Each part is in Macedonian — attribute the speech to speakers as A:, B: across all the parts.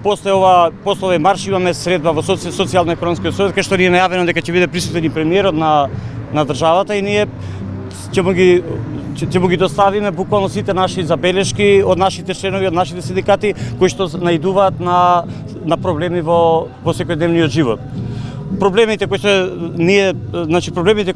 A: после овој марш имаме средба во социјално-економскиот совет, кај што ни е најавено дека ќе биде присутен и премиерот на државата и ние ќе му ги доставиме буквално сите наши забелешки од нашите членови, од нашите синдикати кои што наидуваат на проблеми во секојдневниот живот. Проблемите кои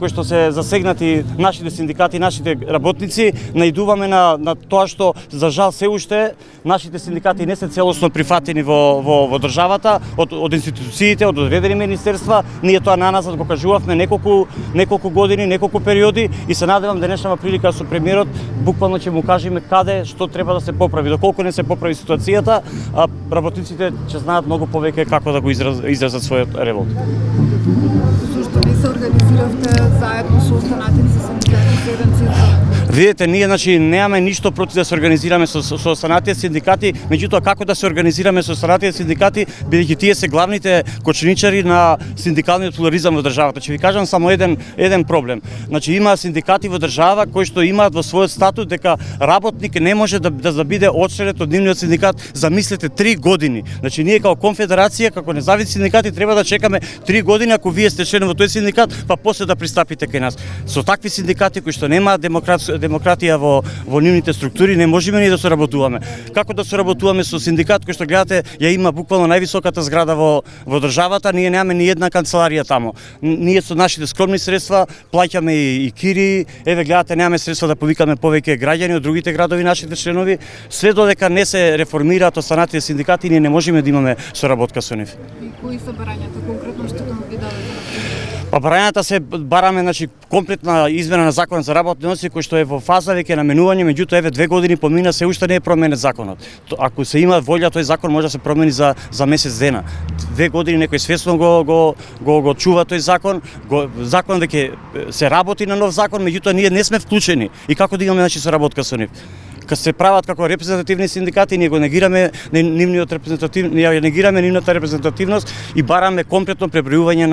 A: што се засегнати нашите синдикати, нашите работници, наидуваме на тоа што за жал се уште нашите синдикати не се целосно прифатени во државата, од институциите, од одредени министерства. Ние тоа наназад го кажувавме неколку години, неколку периоди и се надевам денешната прилика со премиерот буквално ќе му кажеме каде што треба да се поправи. Доколку не се поправи ситуацијата, работниците ќе знаат многу повеќе како да го изразат својот револт.
B: Зошто не се организиравте заедно со останатите синдикати за еден центар?
A: Видете, ние немаме ништо против да се организираме со останатите синдикати, меѓутоа како да се организираме со останатите синдикати, бидејќи тие се главните коченичари на синдикалниот плурализам во државата. Ќе ви кажам само еден проблем. Има синдикати во држава кои што имаат во својот статут дека работник не може да биде одстранет од нивниот синдикат, замислете 3 години. Ние како конфедерација, како независни синдикати треба да чекаме 3 години ако вие сте член во тој синдикат, па после да пристапите кај нас. Со такви синдикати кои што немаат демократија во нивните структури, не можеме ние да соработуваме. Како да соработуваме со синдикат кој што гледате ја има буквално највисоката зграда во државата, ние немаме ни една канцеларија тамо. Ние со нашите скромни средства плаќаме и кири, еве гледате немаме средства да повикаме повеќе граѓани од другите градови нашите членови. Све додека не се реформираат останатите синдикати, ние не можеме да имаме соработка со нив.
B: И кои се барањата конкретно што да ги дадете?
A: Барањата се бараме комплетна измена на законот за работни односи кој што е во фаза веќе наменување, меѓутоа еве 2 години помина се уште не е променет законот. Ако се има волја, тој закон може да се промени за месец дена. 2 години некој свесно го чува тој закон, закон дека се работи на нов закон, меѓутоа ние не сме вклучени. И како да имаме соработка со нив? Кога се прават како репрезентативни синдикати, ние го негираме нивната репрезентативност и бараме комплетно пребројување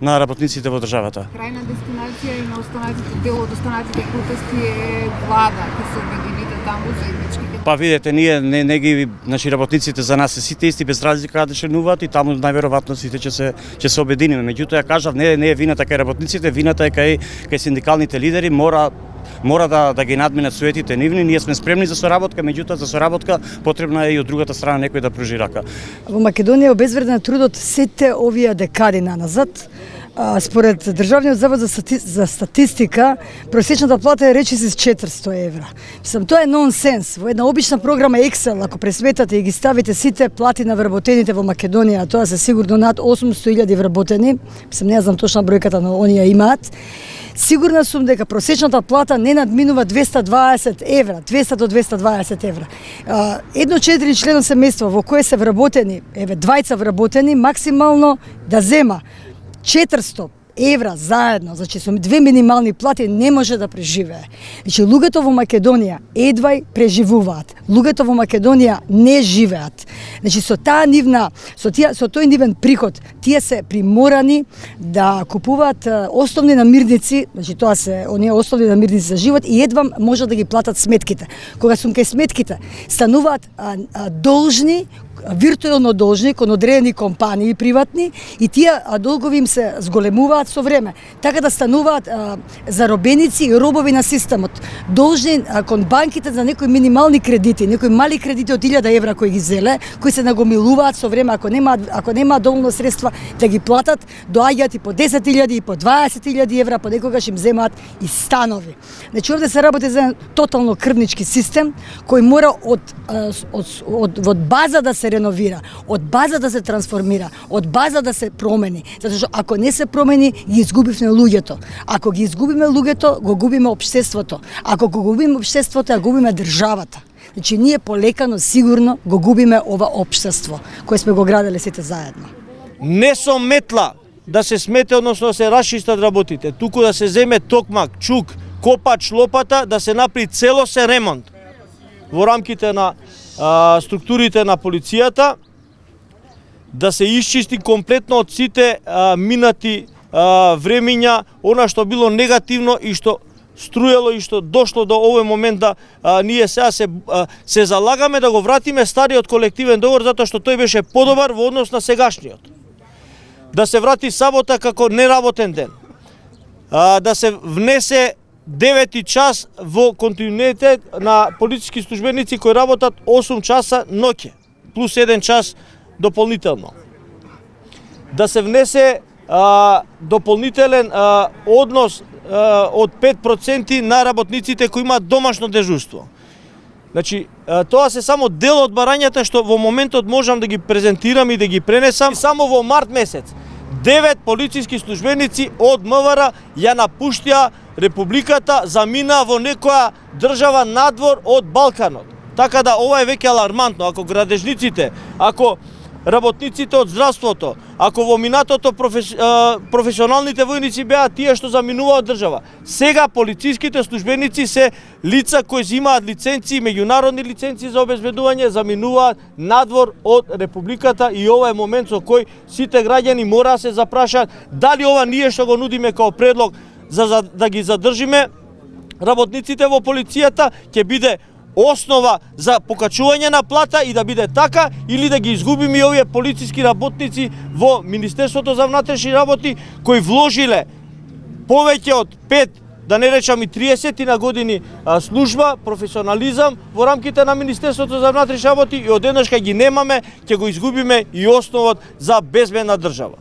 A: на работниците во државата.
B: Крајна дестинација и на останатите дел од останатите протести е влада, ќе се обедините таму заеднички.
A: Па видете, ние не ги работниците за нас се сите исти без разлика каде членуваат и таму најверојатно сите ќе се обединиме. Меѓутоа ја кажав, не е вината кај работниците, вината е кај синдикалните лидери, мора да ги надминат суетите нивни. Ние сме спремни за соработка, меѓутоа за соработка потребна е и од другата страна некој да пружи рака.
C: Во Македонија обезвреден трудот сите овие декади наназад. Според Државниот завод за статистика, просечната плата е речиси 400 евра. Тоа е нонсенс. Во една обична програма Excel, ако пресметате и ги ставите сите плати на вработените во Македонија, тоа се сигурно над 800.000 вработени, не знам точна бројката, но оние имаат. Сигурна сум дека просечната плата не надминува 220 евра, 200 до 220 евра. Едно 4 члено семејство во кое се вработени, двајца вработени, максимално да зема 400 евра заедно, со 2 минимални плати не може да преживее. Луѓето во Македонија едвај преживуваат. Луѓето во Македонија не живеат. Со тој нивен приход, тие се приморани да купуваат основни намирници, тоа се оние основни намирници за живот и едва може да ги платат сметките. Кога сум кај сметките, стануваат должни, виртуелно должни кон одредени компании приватни и тие долгови им се зголемуваат со време, така да стануваат заробеници и робови на системот. Должни кон банките за некои минимални кредити, некои мали кредити од 1000 евра кои ги зеле, кои се нагомилуваат со време, ако немаат доволно средства да ги платат, доаѓаат и по 10.000 и по 20.000 евра, понекогаш им земаат и станови. Овде се работи за тотално крвнички систем кој мора од база да се реновира, од база да се трансформира, од база да се промени. Затоа што ако не се промени, ги изгубивме луѓето. Ако ги изгубиме луѓето, го губиме општеството. Ако го губиме општеството, ја губиме државата. Ние полекано сигурно го губиме ова општество кое сме го градели сите заедно.
D: Не со метла да се смете, односно да се расчистат работите, туку да се земе токмак, чук, копач, лопата, да се направи целосен ремонт во рамките на структурите на полицијата, да се исчисти комплетно од сите минати времиња, она што било негативно и што струело и што дошло до овој момент да ние сега се залагаме да го вратиме стариот колективен договор затоа што тој беше подобар во однос на сегашниот. Да се врати сабота како неработен ден. Да се внесе 9 час во континуитет на полициски службеници кои работат 8 часа ноќе, плюс 1 час дополнително. Да се внесе дополнителен однос од 5% на работниците кои имаат домашно дежурство. Значи, тоа се само дел од барањата што во моментот можам да ги презентирам и да ги пренесам. Само во март месец 9 полициски службеници од МВР ја напуштија Републиката, замина во некоја држава надвор од Балканот. Така да ова е веќе алармантно. Ако градежниците, ако работниците од здравството, ако во минатото професионалните војници беа тие што заминуваат држава, сега полициските службеници се лица кои имаат лиценци, меѓународни лиценци за обезбедување, заминуваат надвор од Републиката и ова е момент со кој сите граѓани мора да се запрашаат дали ова ние што го нудиме као предлог за да ги задржиме работниците во полицијата ќе биде основа за покачување на плата и да биде така, или да ги изгубиме и овие полициски работници во Министерството за внатрешни работи кои вложиле повеќе од 5, да не речам и 30 на години служба, професионализам во рамките на Министерството за внатрешни работи и одеднаш кога ги немаме, ќе го изгубиме и основот за безбедна држава.